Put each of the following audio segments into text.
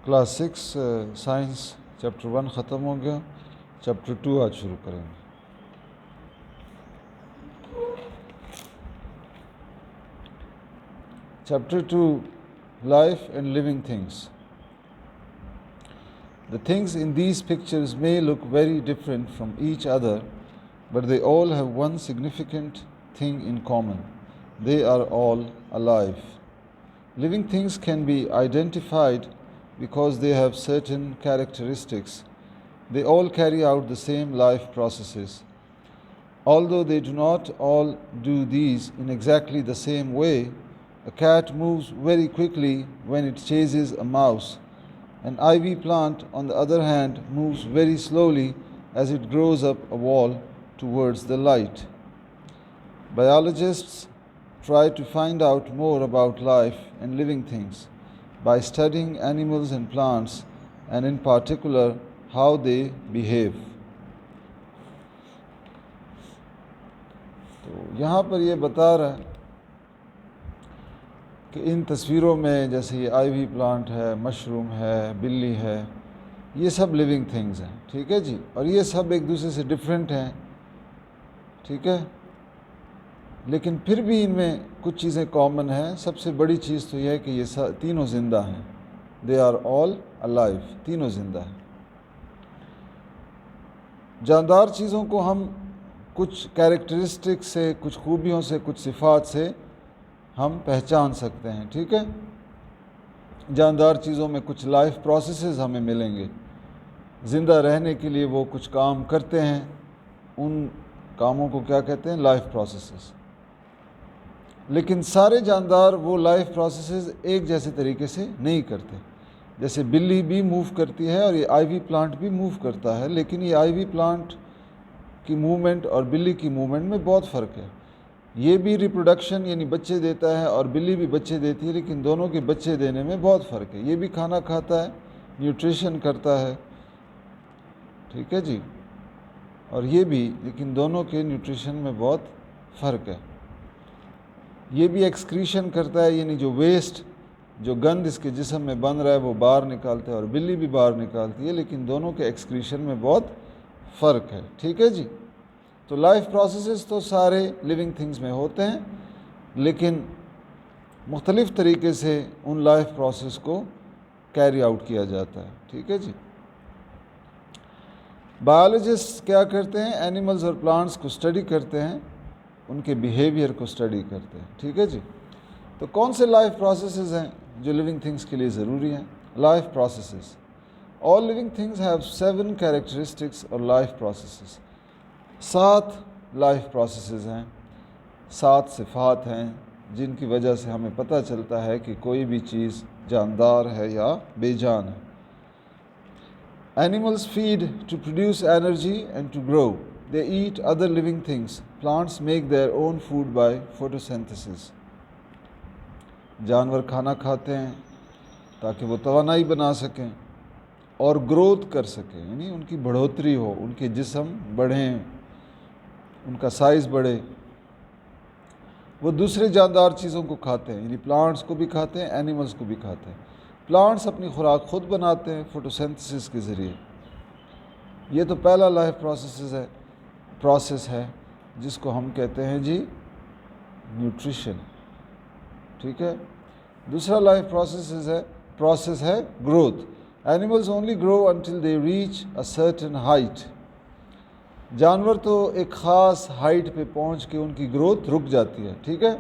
Class 6 science chapter 1 ختم ہو گیا، chapter 2 آج شروع کریں گے۔ Chapter 2 life and living things. The things in these pictures may look very different from each other, but they all have one significant thing in common. They are all alive. Living things can be identified because they have certain characteristics. They all carry out the same life processes. Although they do not all do these in exactly the same way, a cat moves very quickly when it chases a mouse. An ivy plant, on the other hand, moves very slowly as it grows up a wall towards the light. Biologists try to find out more about life and living things by studying animals and plants, and in particular how they behave. تو یہاں پر یہ بتا رہا ہے کہ ان تصویروں میں جیسے یہ آئیوی پلانٹ ہے، مشروم ہے، بلی ہے، یہ سب لیونگ تھنگز ہیں، ٹھیک ہے جی، اور یہ سب ایک دوسرے سے ڈفرینٹ ہیں، ٹھیک ہے، لیکن پھر بھی ان میں کچھ چیزیں کامن ہیں۔ سب سے بڑی چیز تو یہ ہے کہ یہ تینوں زندہ ہیں، دے آر آل الائیو، تینوں زندہ ہیں۔ جاندار چیزوں کو ہم کچھ کیریکٹرسٹک سے، کچھ خوبیوں سے، کچھ صفات سے ہم پہچان سکتے ہیں، ٹھیک ہے۔ جاندار چیزوں میں کچھ لائف پروسیسز ہمیں ملیں گے، زندہ رہنے کے لیے وہ کچھ کام کرتے ہیں، ان کاموں کو کیا کہتے ہیں؟ Life processes. لیکن سارے جاندار وہ لائف پروسیسز ایک جیسے طریقے سے نہیں کرتے۔ جیسے بلی بھی موو کرتی ہے اور یہ آئیوی پلانٹ بھی موو کرتا ہے، لیکن یہ آئیوی پلانٹ کی موومنٹ اور بلی کی موومنٹ میں بہت فرق ہے۔ یہ بھی ریپروڈکشن یعنی بچے دیتا ہے اور بلی بھی بچے دیتی ہے، لیکن دونوں کے بچے دینے میں بہت فرق ہے۔ یہ بھی کھانا کھاتا ہے، نیوٹریشن کرتا ہے، ٹھیک ہے جی، اور یہ بھی، لیکن دونوں کے نیوٹریشن میں بہت فرق ہے۔ یہ بھی ایکسکریشن کرتا ہے، یعنی جو ویسٹ، جو گند اس کے جسم میں بن رہا ہے وہ باہر نکالتا ہے، اور بلی بھی باہر نکالتی ہے، لیکن دونوں کے ایکسکریشن میں بہت فرق ہے، ٹھیک ہے جی۔ تو لائف پروسیسز تو سارے لیونگ تھنگز میں ہوتے ہیں، لیکن مختلف طریقے سے ان لائف پروسیس کو کیری آؤٹ کیا جاتا ہے، ٹھیک ہے جی۔ بایولوجسٹ کیا کرتے ہیں؟ اینیملز اور پلانٹس کو اسٹڈی کرتے ہیں، ان کے بیہیویئر کو اسٹڈی کرتے ہیں، ٹھیک ہے جی۔ تو کون سے لائف پروسیسز ہیں جو لیونگ تھنگس کے لیے ضروری ہیں؟ Life processes, all living things have 7 characteristics اور لائف پروسیسز۔ 7 لائف پروسیسز ہیں، 7 صفات ہیں جن کی وجہ سے ہمیں پتہ چلتا ہے کہ کوئی بھی چیز جاندار ہے یا بے جان ہے۔ Animals feed to produce energy and to grow. They eat other living things. Plants make their own food by photosynthesis. جانور کھانا کھاتے ہیں تاکہ وہ توانائی بنا سکیں اور گروتھ کر سکیں، یعنی ان کی بڑھوتری ہو، ان کے جسم بڑھیں، ان کا سائز بڑھے۔ وہ دوسرے جاندار چیزوں کو کھاتے ہیں، یعنی پلانٹس کو بھی کھاتے ہیں، اینیملز کو بھی کھاتے ہیں۔ پلانٹس اپنی خوراک خود بناتے ہیں فوٹوسینتھسس کے ذریعے۔ یہ تو پہلا لائف پروسیس ہے جس کو ہم کہتے ہیں جی نیوٹریشن، ٹھیک ہے۔ دوسرا لائف پروسیس ہے growth. Animals only grow until they reach a certain height. جانور تو ایک خاص ہائٹ پہ پہنچ کے ان کی گروتھ رک جاتی ہے، ٹھیک ہے،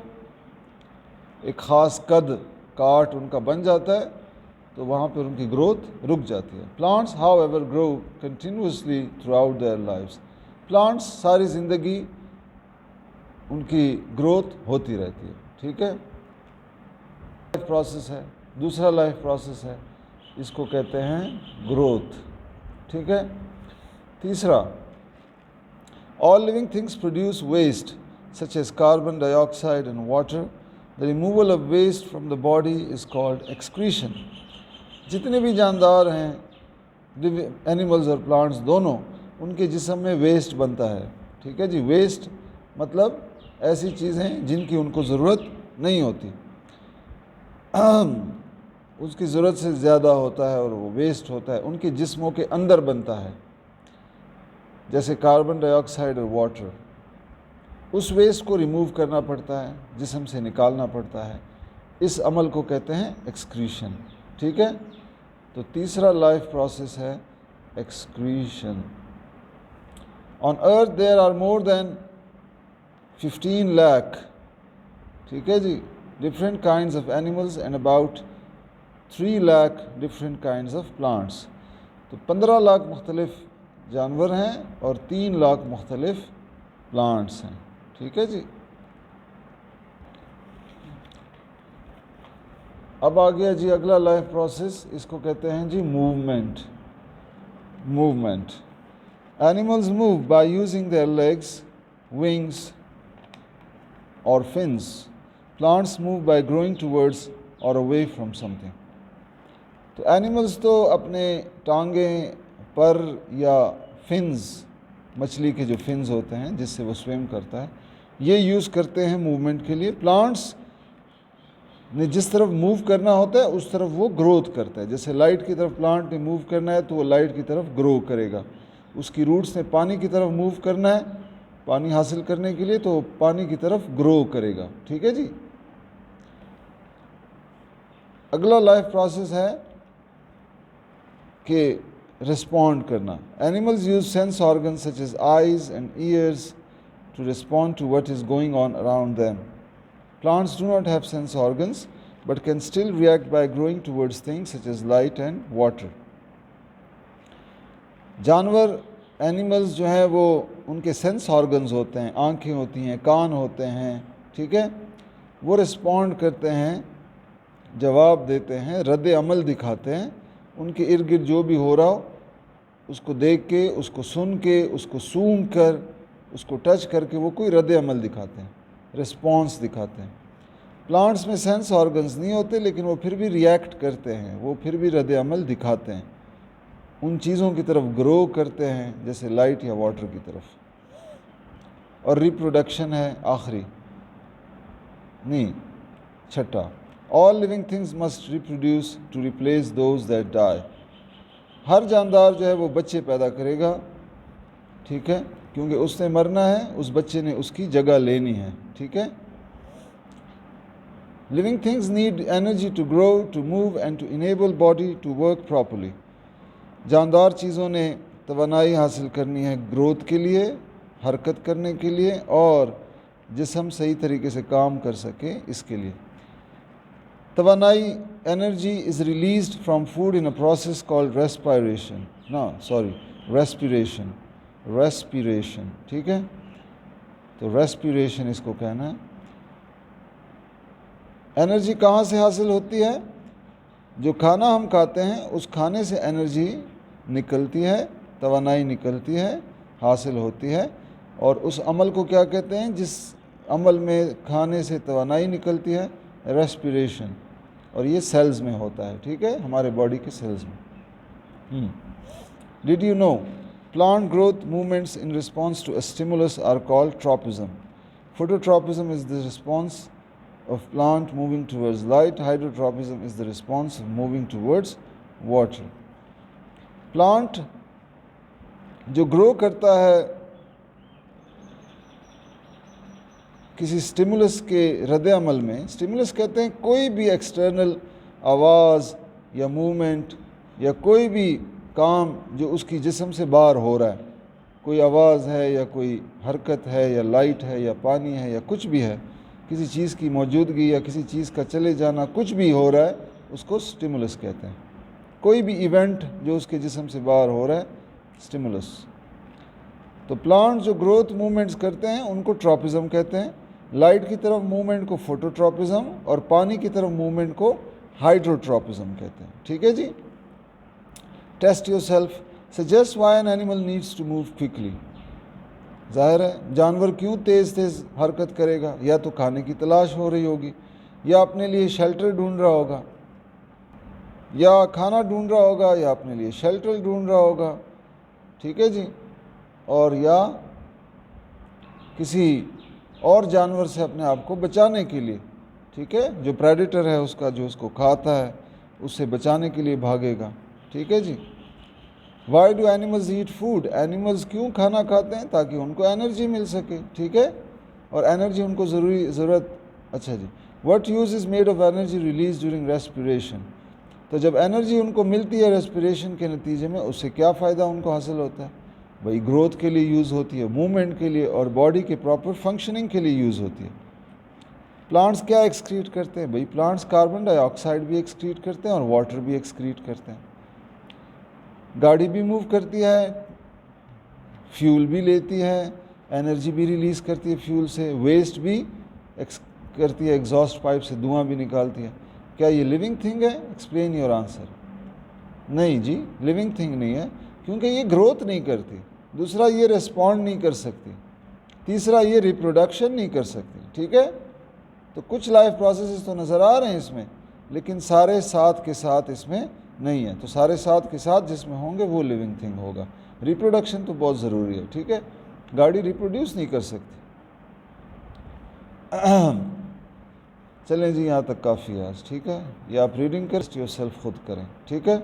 ایک خاص قد کاٹ ان کا بن جاتا ہے تو وہاں پر ان کی گروتھ رک جاتی ہے۔ Plants however grow continuously throughout their lives. Plants ساری زندگی ان کی گروتھ ہوتی رہتی ہے، ٹھیک ہے۔ لائف پروسیس ہے، دوسرا لائف پروسیس ہے، اس کو کہتے ہیں گروتھ، ٹھیک ہے۔ تیسرا، all living things produce waste such as carbon dioxide and water. The removal of waste from the body is called excretion. جتنے بھی جاندار ہیں، اینیملز اور پلانٹس دونوں، ان کے جسم میں ویسٹ بنتا ہے، ٹھیک ہے جی۔ ویسٹ مطلب ایسی چیزیں جن کی ان کو ضرورت نہیں ہوتی۔ اس کی ضرورت سے زیادہ ہوتا ہے اور وہ ویسٹ ہوتا ہے، ان کے جسموں کے اندر بنتا ہے، جیسے کاربن ڈائی آکسائڈ اور واٹر. اس ویسٹ کو ریموو کرنا پڑتا ہے، جسم سے نکالنا پڑتا ہے. اس عمل کو کہتے ہیں ایکسکریشن. ٹھیک ہے، تو تیسرا لائف پروسیس ہے excretion. On earth there are more than 15 lakh، ٹھیک ہے جی، different kinds of animals and about 3 lakh different kinds of plants. تو 15 لاکھ مختلف جانور ہیں اور 3 لاکھ مختلف پلانٹس ہیں. ٹھیک ہے جی. اب آ گیا جی اگلا لائف پروسیس، اس کو کہتے ہیں جی movement. Movement. Animals move by using their legs, wings اور fins. Plants move by growing towards or away from something. تو اینیملز تو اپنے ٹانگیں، پر یا فنز، مچھلی کے جو فنز ہوتے ہیں جس سے وہ سویم کرتا ہے، یہ یوز کرتے ہیں موومنٹ کے لیے. پلانٹس نے جس طرف موو کرنا ہوتا ہے اس طرف وہ گروتھ کرتا ہے. جیسے لائٹ کی طرف پلانٹ نے موو کرنا ہے تو وہ لائٹ کی طرف گرو کرے گا. اس کی روٹس نے پانی کی طرف موو کرنا ہے پانی حاصل کرنے کے لیے، تو وہ پانی کی طرف گرو کرے گا. ٹھیک ہے جی. اگلا لائف پروسیس ہے کہ رسپونڈ کرنا. Animals use sense organs such as eyes and ears to respond to what is going on around them. Plants do not have sense organs but can still react by growing towards things such as light and water. جانور، animals جو ہیں وہ ان کے sense organs ہوتے ہیں، آنکھیں ہوتی ہیں، کان ہوتے ہیں. ٹھیک ہے، وہ رسپونڈ کرتے ہیں، جواب دیتے ہیں، رد عمل دکھاتے ہیں. ان کے ارد گرد جو بھی ہو رہا ہو اس کو دیکھ کے، اس کو سن کے، اس کو سونگھ کر، اس کو ٹچ کر کے وہ کوئی رد عمل دکھاتے ہیں، رسپانس دکھاتے ہیں. پلانٹس میں سینس آرگنز نہیں ہوتے لیکن وہ پھر بھی ریئیکٹ کرتے ہیں، وہ پھر بھی رد عمل دکھاتے ہیں، ان چیزوں کی طرف گرو کرتے ہیں جیسے لائٹ یا واٹر کی طرف. اور ریپروڈکشن ہے آخری، نہیں چھٹا. All living things must reproduce to replace those that die. ہر جاندار جو ہے وہ بچے پیدا کرے گا. ٹھیک ہے، کیونکہ اس نے مرنا ہے، اس بچے نے اس کی جگہ لینی ہے. ٹھیک ہے. Living things need energy to grow, to move and to enable body to work properly. جاندار چیزوں نے توانائی حاصل کرنی ہے گروتھ کے لیے، حرکت کرنے کے لیے، اور جسم صحیح طریقے سے کام کر سکے اس کے لیے. توانائی، energy is released from food in a process called respiration. ٹھیک ہے، تو respiration اس کو کہنا ہے. انرجی کہاں سے حاصل ہوتی ہے؟ جو کھانا ہم کھاتے ہیں اس کھانے سے انرجی نکلتی ہے، توانائی نکلتی ہے، حاصل ہوتی ہے. اور اس عمل کو کیا کہتے ہیں جس عمل میں کھانے سے توانائی نکلتی ہے؟ ریسپیریشن. اور یہ سیلز میں ہوتا ہے. ٹھیک ہے، ہمارے باڈی کے سیلز میں. Did you know plant growth movements in response to a stimulus are called tropism. Phototropism is the response of plant moving towards light. Hydrotropism is the response of moving towards water. Plant جو grow کرتا ہے کسی سٹیمولس کے رد عمل میں، سٹیمولس کہتے ہیں کوئی بھی ایکسٹرنل آواز یا موومنٹ یا کوئی بھی کام جو اس کی جسم سے باہر ہو رہا ہے، کوئی آواز ہے یا کوئی حرکت ہے یا لائٹ ہے یا پانی ہے یا کچھ بھی ہے، کسی چیز کی موجودگی یا کسی چیز کا چلے جانا، کچھ بھی ہو رہا ہے اس کو سٹیمولس کہتے ہیں. کوئی بھی ایونٹ جو اس کے جسم سے باہر ہو رہا ہے، سٹیمولس. تو پلانٹ جو گروتھ موومنٹس کرتے ہیں ان کو ٹراپزم کہتے ہیں. لائٹ کی طرف موومنٹ کو فوٹوٹراپزم اور پانی کی طرف موومنٹ کو ہائیڈروٹراپزم کہتے ہیں. ٹھیک ہے جی. Test yourself. Suggest why an animal needs to move quickly. ظاہر ہے جانور کیوں تیز تیز حرکت کرے گا؟ یا تو کھانے کی تلاش ہو رہی ہوگی، یا اپنے لیے شیلٹر ڈھونڈ رہا ہوگا، یا کھانا ڈھونڈ رہا ہوگا، یا اپنے لیے شیلٹر ڈھونڈ رہا ہوگا. ٹھیک ہے جی. اور یا کسی اور جانور سے اپنے آپ کو بچانے کے لیے. ٹھیک ہے، جو پریڈیٹر ہے اس کا، جو اس کو کھاتا ہے، اس سے بچانے کے لیے بھاگے گا. ٹھیک ہے جی. Why do animals eat food? Animals کیوں کھانا کھاتے ہیں؟ تاکہ ان کو انرجی مل سکے. ٹھیک ہے. اور انرجی ان کو ضرورت. اچھا جی. What use is made of energy release during respiration? تو جب انرجی ان کو ملتی ہے ریسپریشن کے نتیجے میں، اس سے کیا فائدہ ان کو حاصل ہوتا ہے؟ بھائی گروتھ کے لیے یوز ہوتی ہے، موومنٹ کے لیے، اور باڈی کے پراپر فنکشننگ کے لیے یوز ہوتی ہے. پلانٹس کیا ایکسکریٹ کرتے ہیں؟ بھائی پلانٹس کاربن ڈائی آکسائڈ بھی ایکسکریٹ کرتے ہیں اور واٹر بھی ایکسکریٹ کرتے ہیں. گاڑی بھی موو کرتی ہے، فیول بھی لیتی ہے، انرجی بھی ریلیز کرتی ہے فیول سے، ویسٹ بھی کرتی ہے، ایگزاسٹ پائپ سے دھواں بھی نکالتی ہے. کیا یہ لیونگ تھنگ ہے؟ Explain your answer. نہیں جی، لیونگ تھنگ نہیں ہے، کیونکہ یہ گروتھ نہیں کرتی. دوسرا، یہ ریسپونڈ نہیں کر سکتی. تیسرا، یہ ریپروڈکشن نہیں کر سکتی. ٹھیک ہے. تو کچھ لائف پروسیسز تو نظر آ رہے ہیں اس میں، لیکن سارے ساتھ کے ساتھ اس میں نہیں ہے. تو سارے ساتھ کے ساتھ جس میں ہوں گے وہ لیونگ تھنگ ہوگا. ریپروڈکشن تو بہت ضروری ہے. ٹھیک ہے. گاڑی ریپروڈیوس نہیں کر سکتی. چلیں جی، یہاں تک کافی ہے آج. ٹھیک ہے. یہ آپ ریڈنگ کر یور سیلف خود کریں. ٹھیک ہے.